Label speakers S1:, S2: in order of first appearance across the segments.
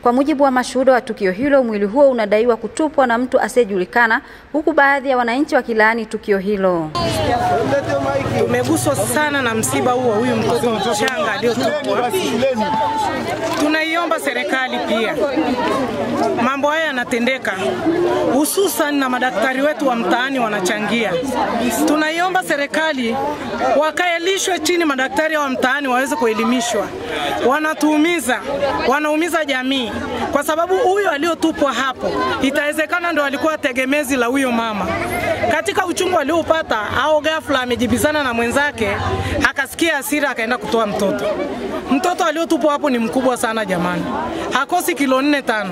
S1: Kwa mujibu wa mashuhuda wa tukio hilo, mwili huo unadaiwa kutupwa na mtu asiyejulikana, huku baadhi ya wananchi wakilaani tukio hilo.
S2: Tumeguswa sana na msiba huo, huyu mtoto mchanga aliyotupwa. Tunaiomba serikali pia, mambo haya yanatendeka, hususan na madaktari wetu wa mtaani wanachangia. Tunaiomba serikali wakaelishwe chini, madaktari wa mtaani waweze kuelimishwa. Wanatuumiza, wanaumiza jamii, kwa sababu huyu aliyotupwa hapo itawezekana ndo alikuwa tegemezi la huyo mama. Katika uchungu aliopata au ghafla amejibizana na mwenzake, akasikia hasira akaenda kutoa mtoto. Mtoto aliyotupwa hapo ni mkubwa sana jamani, hakosi kilo 4-5.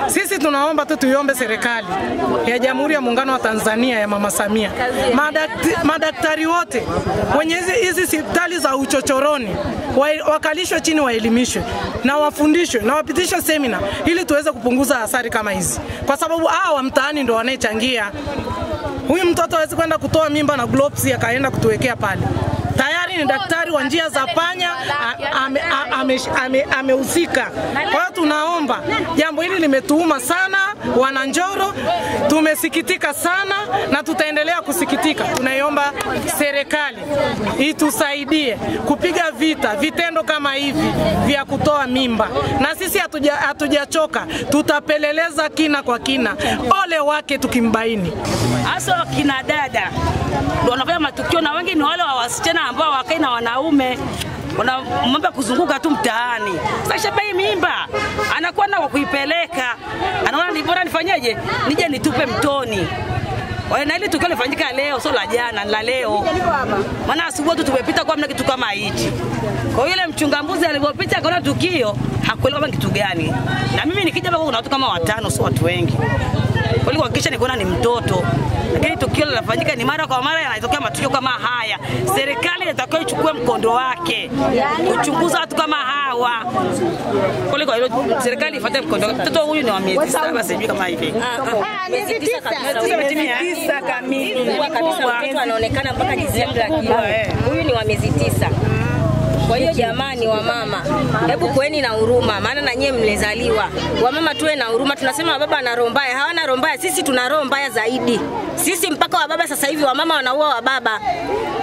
S2: Sisi tunaomba tu tuiombe serikali ya Jamhuri ya Muungano wa Tanzania ya Mama Samia, madaktari wote wenye hizi hospitali za uchochoroni wakalishwe chini, waelimishwe na wafundishwe na wapitishwe semina ili tuweze kupunguza athari kama hizi, kwa sababu hao wa mtaani ndio wanayechangia. Huyu mtoto hawezi kwenda kutoa mimba na gloves akaenda kutuwekea pale. Tayari ni daktari wa njia za panya amehusika. Kwa hiyo tunaomba, jambo hili limetuuma sana wana Njoro, tumesikitika sana na tutaendelea kusikitika. Tunaiomba serikali itusaidie kupiga vita vitendo kama hivi vya kutoa mimba, na sisi hatujachoka, tutapeleleza kina kwa kina, ole wake tukimbaini.
S3: Hasa kina dada ndio wanafanya matukio, na wengi ni wale wa wasichana ambao wakai na wanaume wanamwomba kuzunguka tu mtaani. Sasa hii mimba anakuwa na kuipeleka, anaona ni bora nifanyeje, nije nitupe mtoni. Na hili tukio lifanyika leo, sio la jana, la leo. Maana asubuhi tu tumepita kwa mna kitu kama hichi. Kwa hiyo yule mchungambuzi alipopita akaona tukio, hakuelewa kitu gani. Na mimi nikija hapa kuna watu kama 5, sio watu wengi. Kwa hiyo hakikisha nikuona ni mtoto. Lakini tukio linafanyika ni mara kwa mara, yanatokea matukio kama haya. Serikali inatakiwa ichukue mkondo wake, kuchunguza watu kama hawa. Kwa hiyo serikali ifuate mkondo wake. Mtoto huyu ni wa miezi 7, sijui kama hivi.
S4: Miezi 9 kamili. Kwa kabisa mtoto anaonekana mpaka jizimu la kioo. Huyu ni wa miezi 9. Kwa hiyo jamani, wa mama, hebu kueni na huruma, maana na nyie mlezaliwa. Wa mama tuwe na huruma. Tunasema baba ana roho mbaya, hawana roho mbaya, sisi tuna roho mbaya zaidi. Sisi mpaka wa baba sasa hivi wa mama wanaua wa baba.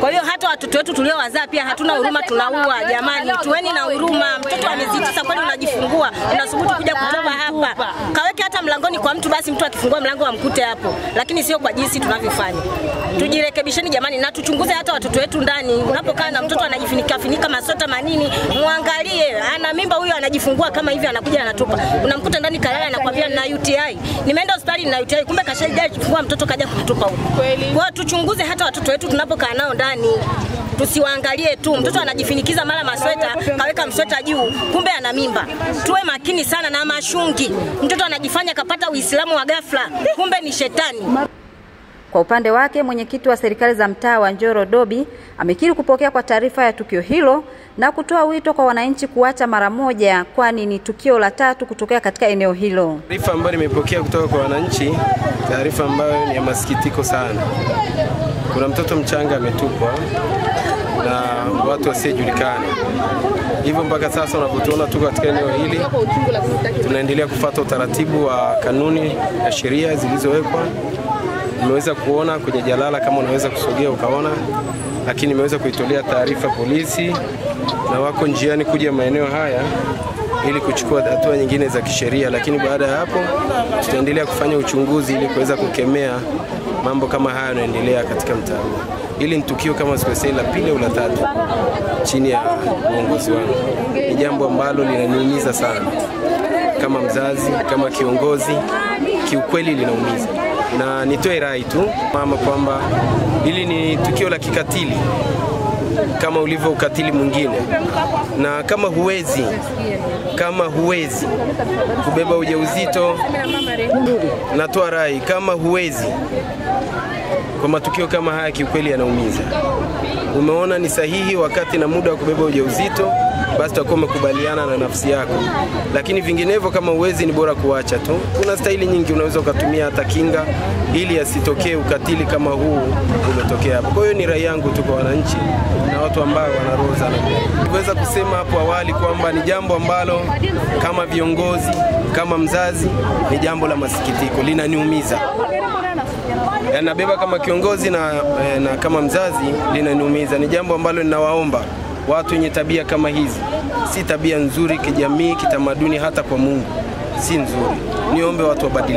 S4: Kwa hiyo hata watoto wetu tuliowazaa pia hatuna huruma, tunaua. Jamani, tuweni na huruma. Mtoto wa miezi 9 kwani unajifungua, unasubutu kuja kutoka hapa. Kaweke hata mlangoni kwa mtu, basi mtu akifungua mlango amkute hapo. Lakini sio kwa jinsi tunavyofanya. Tujirekebisheni jamani, na tuchunguze hata watoto wetu ndani. Unapokaa na mtoto anajifunika masota manini, muangalie ana mimba huyo, anajifungua kama hivi, anakuja anatupa. Unamkuta ndani kalala, anakuambia na UTI. Nimeenda hospitali na UTI, kumbe kashajifungua mtoto kaja kutupa huko. Kwa hiyo tuchunguze hata watoto wetu tunapokaa nao ndani. Tusiwaangalie tu mtoto anajifinikiza mara masweta, kaweka msweta juu, kumbe ana mimba. Tuwe makini sana na mashungi. Mtoto anajifanya kapata Uislamu wa ghafla, kumbe ni shetani.
S1: Kwa upande wake, mwenyekiti wa serikali za mtaa wa Njoro Dobi amekiri kupokea kwa taarifa ya tukio hilo na kutoa wito kwa wananchi kuacha mara moja, kwani ni tukio la 3 kutokea katika eneo hilo.
S5: Taarifa ambayo nimepokea kutoka kwa wananchi, taarifa ambayo ni ya masikitiko sana. Kuna mtoto mchanga ametupwa na watu wasiojulikana. Hivyo mpaka sasa unapotuona tuko katika eneo hili, tunaendelea kufuata utaratibu wa kanuni na sheria zilizowekwa. Nimeweza kuona kwenye jalala, kama unaweza kusogea ukaona, lakini nimeweza kuitolea taarifa polisi na wako njiani kuja maeneo haya ili kuchukua hatua nyingine za kisheria. Lakini baada ya hapo tutaendelea kufanya uchunguzi ili kuweza kukemea mambo kama haya yanaendelea katika mtaa. Hili ni tukio kama sikosei la 2 au la 3 chini ya uongozi wangu. Ni jambo ambalo linaniumiza sana kama mzazi, kama kiongozi, kiukweli linaumiza. Na nitoe rai tu mama kwamba hili ni tukio la kikatili kama ulivyo ukatili mwingine, na kama huwezi kubeba ujauzito, natoa rai, kama huwezi, kwa matukio kama haya kiukweli yanaumiza. Umeona ni sahihi wakati na muda wa kubeba ujauzito, basi utakuwa umekubaliana na nafsi yako. Lakini vinginevyo kama uwezi, ni bora kuacha tu. Kuna staili nyingi unaweza ukatumia, hata kinga, ili asitokee ukatili kama huu umetokea hapo. Kwa hiyo ni rai yangu tu kwa wananchi na watu ambao wana roho za namna hiyo. Niweza kusema hapo awali kwamba ni jambo ambalo kama viongozi, kama mzazi, ni jambo la masikitiko, linaniumiza. Nabeba kama kiongozi na kama mzazi, linaniumiza. Ni jambo ambalo ninawaomba watu wenye tabia kama hizi, si tabia nzuri kijamii, kitamaduni, hata kwa Mungu si nzuri. Niombe watu wabadilike.